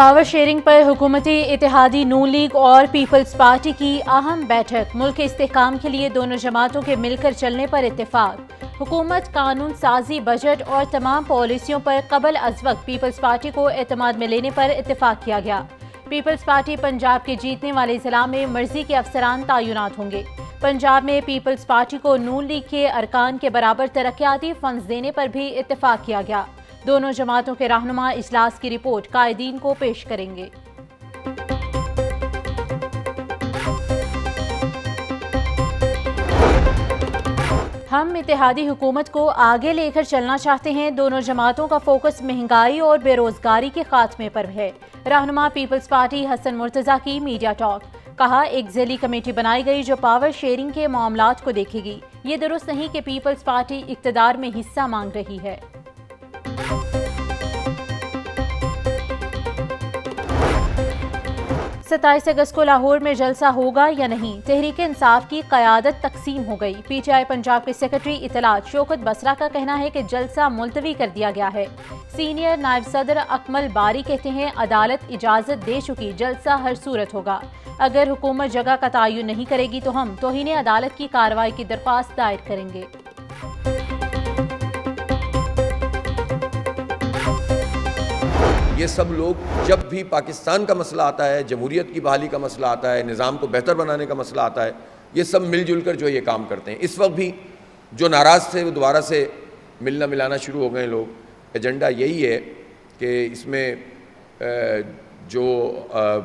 Power sharing پر حکومتی اتحادی نون league اور پیپلز پارٹی کی اہم بیٹھک، ملک کے استحکام کے لیے دونوں جماعتوں کے مل کر چلنے پر اتفاق۔ حکومت، قانون سازی، بجٹ اور تمام پالیسیوں پر قبل از وقت پیپلز پارٹی کو اعتماد میں لینے پر اتفاق کیا گیا۔ پیپلز پارٹی پنجاب کے جیتنے والے ضلع میں مرضی کے افسران تعینات ہوں گے۔ پنجاب میں پیپلز پارٹی کو نون لیگ کے ارکان کے برابر ترقیاتی فنڈز دینے پر بھی اتفاق کیا گیا۔ دونوں جماعتوں کے رہنما اجلاس کی رپورٹ قائدین کو پیش کریں گے۔ ہم اتحادی حکومت کو آگے لے کر چلنا چاہتے ہیں۔ دونوں جماعتوں کا فوکس مہنگائی اور بے روزگاری کے خاتمے پر ہے۔ رہنما پیپلز پارٹی حسن مرتضیٰ کی میڈیا ٹاک۔ کہا، ایک ذیلی کمیٹی بنائی گئی جو پاور شیئرنگ کے معاملات کو دیکھے گی۔ یہ درست نہیں کہ پیپلز پارٹی اقتدار میں حصہ مانگ رہی ہے۔ 27 اگست کو لاہور میں جلسہ ہوگا یا نہیں؟ تحریک انصاف کی قیادت تقسیم ہو گئی۔ پی ٹی آئی پنجاب کے سیکرٹری اطلاعات شوکت بسرا کا کہنا ہے کہ جلسہ ملتوی کر دیا گیا ہے۔ سینئر نائب صدر اکمل باری کہتے ہیں، عدالت اجازت دے چکی، جلسہ ہر صورت ہوگا۔ اگر حکومت جگہ کا تعین نہیں کرے گی تو ہم توہین عدالت کی کارروائی کی درخواست دائر کریں گے۔ یہ سب لوگ جب بھی پاکستان کا مسئلہ آتا ہے، جمہوریت کی بحالی کا مسئلہ آتا ہے، نظام کو بہتر بنانے کا مسئلہ آتا ہے، یہ سب مل جل کر جو یہ کام کرتے ہیں۔ اس وقت بھی جو ناراض تھے وہ دوبارہ سے ملنا ملانا شروع ہو گئے لوگ۔ ایجنڈا یہی ہے کہ اس میں جو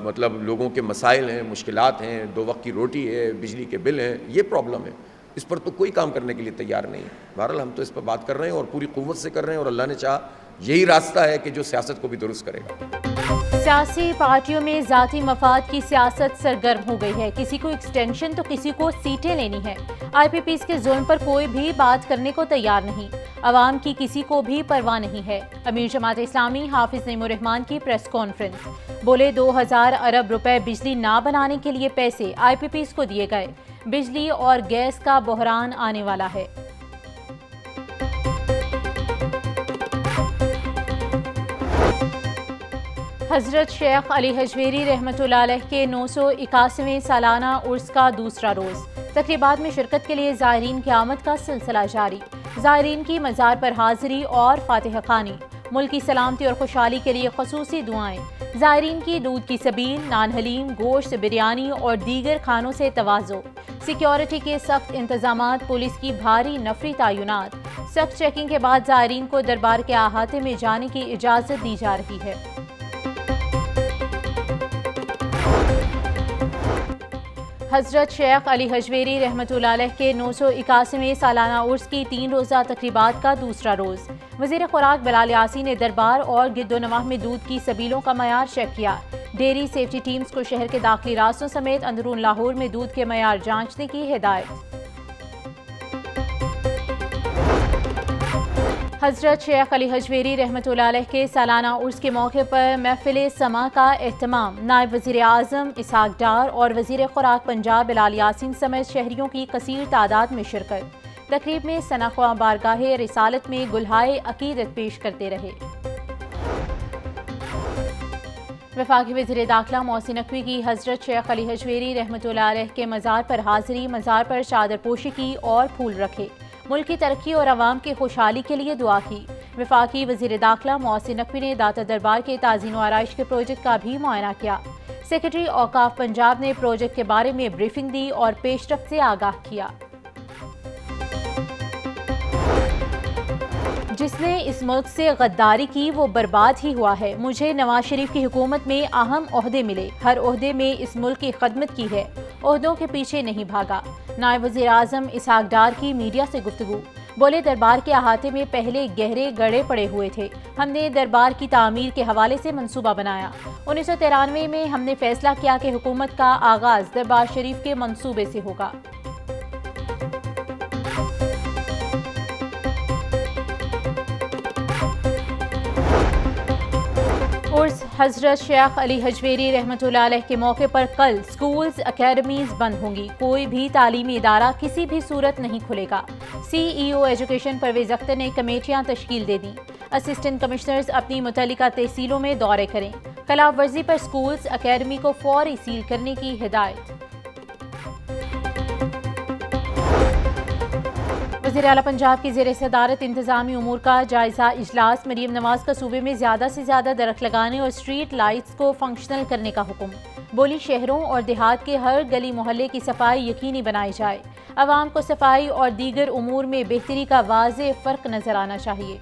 مطلب لوگوں کے مسائل ہیں، مشکلات ہیں، 2 وقت کی روٹی ہے، بجلی کے بل ہیں، یہ پرابلم ہے، اس پر تو کوئی کام کرنے کے لیے تیار نہیں ہے۔ بہرحال ہم تو اس پر بات کر رہے ہیں اور پوری قوت سے کر رہے ہیں، اور اللہ نے چاہا یہی راستہ ہے کہ جو سیاست کو بھی درست کرے گا۔ سیاسی پارٹیوں میں ذاتی مفاد کی سیاست سرگرم ہو گئی ہے۔ کسی کو ایکسٹینشن تو کسی کو سیٹیں لینی ہے۔ آئی پی پیز کے ظلم پر کوئی بھی بات کرنے کو تیار نہیں۔ عوام کی کسی کو بھی پرواہ نہیں ہے۔ امیر جماعت اسلامی حافظ نعیم الرحمان کی پریس کانفرنس۔ بولے 2000 ارب روپے بجلی نہ بنانے کے لیے پیسے آئی پی پیز کو دیے گئے۔ بجلی اور گیس کا بحران آنے والا ہے۔ حضرت شیخ علی حجویری رحمۃ اللہ علیہ کے 981ویں سالانہ عرس کا دوسرا روز۔ تقریبات میں شرکت کے لیے زائرین کی آمد کا سلسلہ جاری۔ زائرین کی مزار پر حاضری اور فاتحہ خوانی۔ ملک کی سلامتی اور خوشحالی کے لیے خصوصی دعائیں۔ زائرین کی دودھ کی سبیل، نان حلیم، گوشت، بریانی اور دیگر کھانوں سے تواضع۔ سیکیورٹی کے سخت انتظامات، پولیس کی بھاری نفری تعینات۔ سخت چیکنگ کے بعد زائرین کو دربار کے احاطے میں جانے کی اجازت دی جا رہی ہے۔ حضرت شیخ علی حجویری رحمۃ اللہ علیہ کے 981ویں سالانہ عرس کی 3 روزہ تقریبات کا دوسرا روز۔ وزیر خوراک بلال یاسین نے دربار اور گرد و نواح میں دودھ کی سبیلوں کا معیار چیک کیا۔ ڈیری سیفٹی ٹیمز کو شہر کے داخلی راستوں سمیت اندرون لاہور میں دودھ کے معیار جانچنے کی ہدایت۔ حضرت شیخ علی حجویری رحمۃ اللہ علیہ کے سالانہ عرس کے موقع پر محفل سماع کا اہتمام۔ نائب وزیر اعظم اسحاق ڈار اور وزیر خوراک پنجاب بلال یاسین سمیت شہریوں کی کثیر تعداد میں شرکت۔ تقریب میں ثنا خواں بارگاہ رسالت میں گلہائے عقیدت پیش کرتے رہے۔ وفاقی وزیر داخلہ محسن نقوی کی حضرت شیخ علی حجویری رحمۃ اللہ علیہ کے مزار پر حاضری، مزار پر چادر پوشی کی اور پھول رکھے۔ ملک کی ترقی اور عوام کی خوشحالی کے لیے دعا کی۔ وفاقی وزیر داخلہ محسن نقوی نے داتا دربار کے تعزین و آرائش کے پروجیکٹ کا بھی معائنہ کیا۔ سیکرٹری اوقاف پنجاب نے پروجیکٹ کے بارے میں بریفنگ دی اور پیش رفت سے آگاہ کیا۔ جس نے اس ملک سے غداری کی وہ برباد ہی ہوا ہے۔ مجھے نواز شریف کی حکومت میں اہم عہدے ملے، ہر عہدے میں اس ملک کی خدمت کی ہے، عہدوں کے پیچھے نہیں بھاگا۔ نائب وزیر اعظم اسحاق ڈار کی میڈیا سے گفتگو۔ بولے، دربار کے احاطے میں پہلے گہرے گڑھے پڑے ہوئے تھے، ہم نے دربار کی تعمیر کے حوالے سے منصوبہ بنایا۔ 1993 میں ہم نے فیصلہ کیا کہ حکومت کا آغاز دربار شریف کے منصوبے سے ہوگا۔ عرس حضرت شیخ علی حجویری رحمۃ اللہ علیہ کے موقع پر کل سکولز، اکیڈمیز بند ہوں گی۔ کوئی بھی تعلیمی ادارہ کسی بھی صورت نہیں کھلے گا۔ سی ای او ایجوکیشن پرویز اختر نے کمیٹیاں تشکیل دے دیں۔ اسسٹنٹ کمشنرز اپنی متعلقہ تحصیلوں میں دورے کریں۔ خلاف ورزی پر سکولز اکیڈمی کو فوری سیل کرنے کی ہدایت۔ وزیر اعلیٰ پنجاب کی زیر صدارت انتظامی امور کا جائزہ اجلاس، مریم نواز کا صوبے میں زیادہ سے زیادہ درخت لگانے اور اسٹریٹ لائٹس کو فنکشنل کرنے کا حکم۔ بولی شہروں اور دیہات کے ہر گلی محلے کی صفائی یقینی بنائی جائے، عوام کو صفائی اور دیگر امور میں بہتری کا واضح فرق نظر آنا چاہیے۔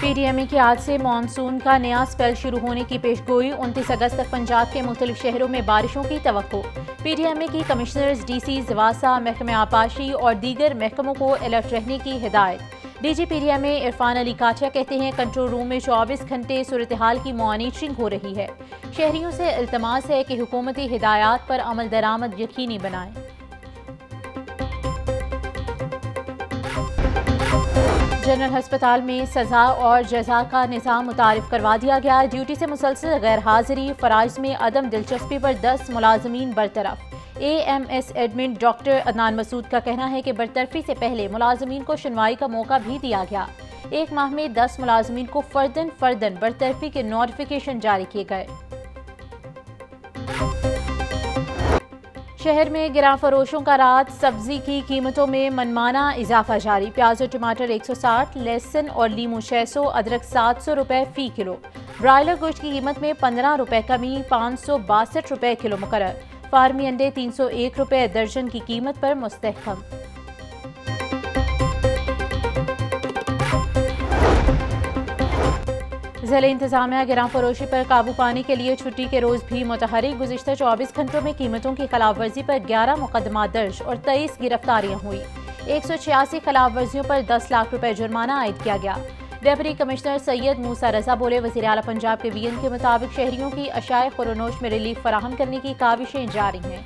پی ڈی ایم اے کی آج سے مانسون کا نیا اسپیل شروع ہونے کی پیش گوئی، 29 اگست تک پنجاب کے مختلف شہروں میں بارشوں کی توقع۔ پی ڈی ایم اے کی کمشنرز، ڈی سیز، واسا، محکمہ آبپاشی اور دیگر محکموں کو الرٹ رہنے کی ہدایت۔ D G P D M A Irfan Ali Kathia کہتے ہیں کنٹرول روم میں 24 گھنٹے صورتحال کی مانیٹرنگ ہو رہی ہے، شہریوں سے التماس ہے کہ حکومتی ہدایات پر عمل درآمد یقینی بنائیں۔ جنرل ہسپتال میں سزا اور جزا کا نظام متعارف کروا دیا گیا، ڈیوٹی سے مسلسل غیر حاضری، فرائض میں عدم دلچسپی پر 10 ملازمین برطرف۔ A M S admin doctor Adnan Masood کا کہنا ہے کہ برطرفی سے پہلے ملازمین کو سنوائی کا موقع بھی دیا گیا۔ 1 ماہ میں 10 ملازمین کو فرداً برطرفی کے نوٹیفیکیشن جاری کیے گئے۔ شہر میں گراں فروشوں کا رات، سبزی کی قیمتوں میں منمانا اضافہ جاری، پیاز اور ٹماٹر 160، لہسن اور لیموں 600، ادرک 700 روپے فی کلو۔ برائلر گوشت کی قیمت میں 15 روپے کمی، 562 روپے کلو مقرر۔ فارمی انڈے 301 روپے درجن کی قیمت پر مستحکم۔ ضلع انتظامیہ گراں فروشی پر قابو پانے کے لیے چھٹی کے روز بھی متحرک، گزشتہ 24 گھنٹوں میں قیمتوں کی خلاف ورزی پر 11 مقدمات درج اور 23 گرفتاریاں ہوئی، 186 خلاف ورزیوں پر 10 لاکھ روپے جرمانہ عائد کیا گیا۔ ڈپٹی کمشنر سید موسیٰ رضا بولے، وزیر اعلیٰ پنجاب کے وی این کے مطابق شہریوں کی اشیاء خورونوش میں ریلیف فراہم کرنے کی کاوشیں جاری ہیں۔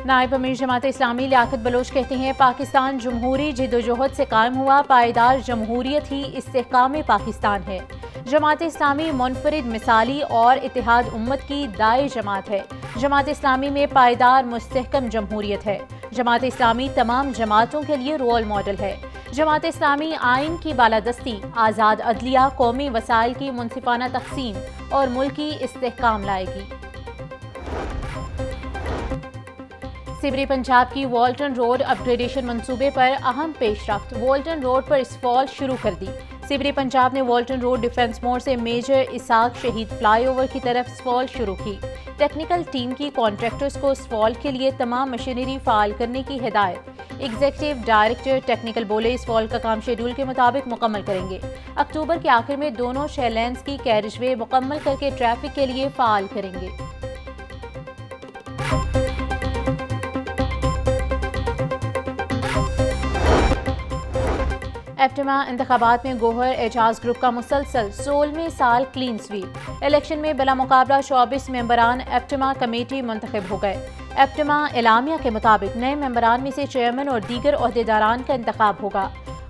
نائب امیر جماعت اسلامی لیاقت بلوچ کہتے ہیں پاکستان جمہوری جدوجہد سے قائم ہوا، پائیدار جمہوریت ہی استحکام پاکستان ہے۔ جماعت اسلامی منفرد، مثالی اور اتحاد امت کی داعی جماعت ہے۔ جماعت اسلامی میں پائیدار مستحکم جمہوریت ہے۔ جماعت اسلامی تمام جماعتوں کے لیے رول ماڈل ہے۔ جماعت اسلامی آئین کی بالادستی، آزاد عدلیہ، قومی وسائل کی منصفانہ تقسیم اور ملکی استحکام لائے گی۔ صبری پنجاب کی والٹن روڈ اپ گریڈیشن منصوبے پر اہم پیش رفت، والٹن روڈ پر اسفال شروع کر دی۔ صبری پنجاب نے والٹن روڈ ڈیفنس موڑ سے میجر اسحاق شہید فلائی اوور کی طرف اسفال شروع کی۔ ٹیکنیکل ٹیم کی کانٹریکٹرز کو اسفال کے لیے تمام مشینری فعال کرنے کی ہدایت۔ ایگزیکٹو ڈائریکٹر ٹیکنیکل بولے اسفال کا کام شیڈول کے مطابق مکمل کریں گے، اکتوبر کے آخر میں دونوں شے لینز کی کیریج وے مکمل کر کے ٹریفک کے لیے فعال کریں گے۔ ایپٹما انتخابات میں گوہر اعجاز گروپ کا مسلسل 16ویں سال کلین سویپ، الیکشن میں بلا مقابلہ 24 ممبران ایپٹما کمیٹی منتخب ہو گئے۔ ایپٹما اعلامیہ کے مطابق نئے ممبران میں سے چیئرمین اور دیگر عہدیداران کا انتخاب ہوگا۔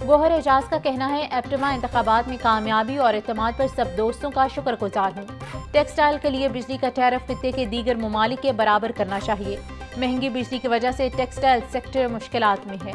گوہر اعجاز کا کہنا ہے ایپٹما انتخابات میں کامیابی اور اعتماد پر سب دوستوں کا شکر گزار ہوں۔ ٹیکسٹائل کے لیے بجلی کا ٹیرف خطے کے دیگر ممالک کے برابر کرنا چاہیے، مہنگی بجلی کی وجہ سے ٹیکسٹائل سیکٹر مشکلات میں ہے۔